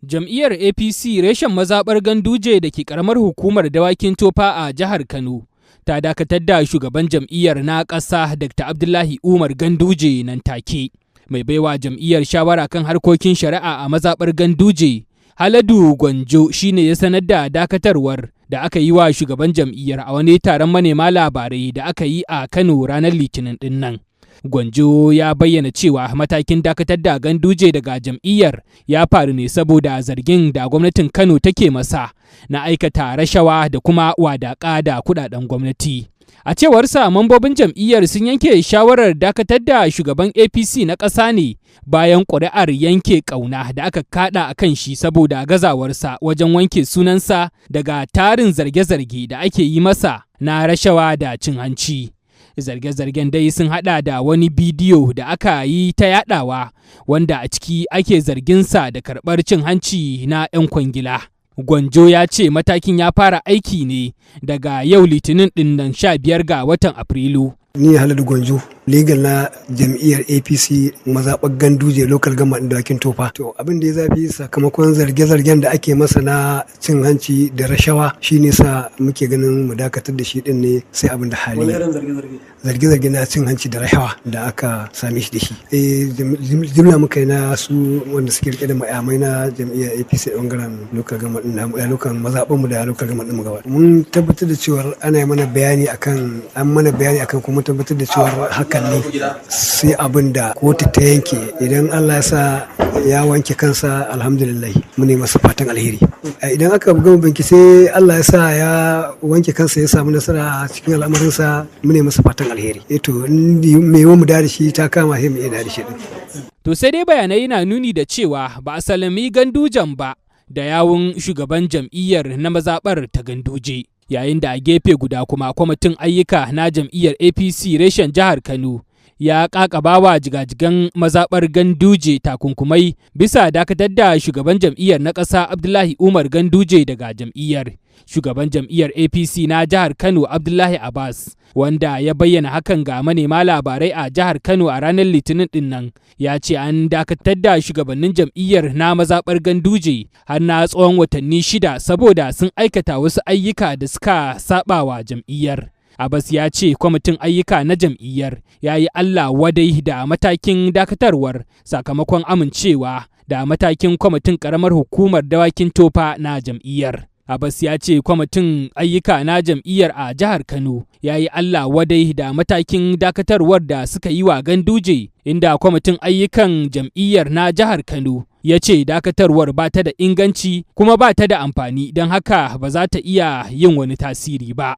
Jam'iyyar APC reshen mazaɓar Ganduje da ke ƙaramar hukumar Dawakin Tofa a jihar Kano ta dakatar da shugaban jam'iyyar na ƙasa Dr. Abdullahi Umar Ganduje nan take. Mai baiwa jam'iyyar shawara kan harkokin shari'a a mazaɓar Ganduje, Haladu Gwanjo shine ya sanar da dakatarwar da aka yi wa shugaban jam'iyyar a wani taron manema labarai da aka yi a Kano ranar Litinin ɗin nan. Gwanjo ya bayyana cewa matakin dakatar da Ganduje daga jam'iyyar ya faru ne saboda zargin da gwamnatin Kano take masa na aikata rashawa da kuma wadaƙa da kuɗaɗen gwamnati. A cewarsa, mambobin jam'iyyar sun yanke shawarar dakatar da shugaban APC na ƙasa ne bayan ƙuri'ar yanke ƙauna da aka kaɗa a kan shi saboda gazawarsa wajen wanke sunansa daga tarin zarge-zarge da ake yi masa na rashawa da cin hanci. Zarge-zargen dai sun hada da wani bidiyo da aka yi ta yadawa wanda a ciki ake zarginsa da karɓar cin hanci na 'yan kwangila. Gwanjo ya ce matakin ya fara aiki ne daga yau Litinin ɗin nan 15 ga watan Afrilu. Ni Haladu Gwanjo, legal na jam'iyyar APC mazaɓar Ganduje local government Dawakin Tofa. To abin da ya zafi sakamakon zarge-zargen da ake masa na cin hanci da rashawa shine sa muke ganin mu dakatar da shi din ne sai abin da hali. Wani irin zarge-zarge? Zarge-zarge na cin hanci da rashawa da aka same shi da shi. Jimla muka yi na su wanda suke rike da ma'amai na jam'iyyar APC a bangaren local government din local mazaɓar mu da local government din mu gaba. Mun tabbatar da cewa ana mana bayani akan kuma tabbatar da cewa hakan ne sai abin da kotu ta yanke. Idan Allah ya sa ya wanke kansa, alhamdulillah mu ne masa fatan alheri. Idan aka gama banki sai Allah ya sa ya wanke kansa ya samu nasara a cikin al'amarinsa, mu ne masa fatan alheri. To me mu da shi ta kama sai mu iya da shi din. To sai dai bayanai na nuni da cewa ba a salami Gandujen ba da yawun shugaban jam'iyyar na mazaɓar ta Ganduje. Yayin da a gefe guda kuma kwamitin ayyuka na jam'iyyar APC reshen jihar Kano ya ƙaƙabawa jigajigan mazaɓar Ganduje takunkumai bisa dakatar da shugaban jam'iyyar na ƙasa Abdullahi Umar Ganduje daga jam'iyyar. Shugaban jam'iyyar APC na jihar Kano Abdullahi Abbas, wanda ya bayyana hakan ga manema labarai a jihar Kano a ranar Litinin ɗin nan, ya ce an dakatar da shugabannin jam'iyyar na mazaɓar Ganduje har na tsawon watanni 6 saboda sun aikata wasu ayyuka da suka saɓawa jam'iyyar. Abbas ya ce kwamitin ayyuka na jam'iyyar ya yi Allah wadai da matakin dakatarwar sakamakon amincewa da matakin kwamitin ƙaramar hukumar Dawakin Tofa na jam'iyyar. Abbas ya ce kwamitin ayyuka na jam'iyyar a jihar Kano ya yi Allah wadai da matakin dakatarwar da suka yi wa Ganduje, inda kwamitin ayyukan jam'iyyar na jihar Kano ya ce dakatarwar ba ta da inganci kuma ba ta da amfani, don haka ba za ta iya yin wani tasiri ba.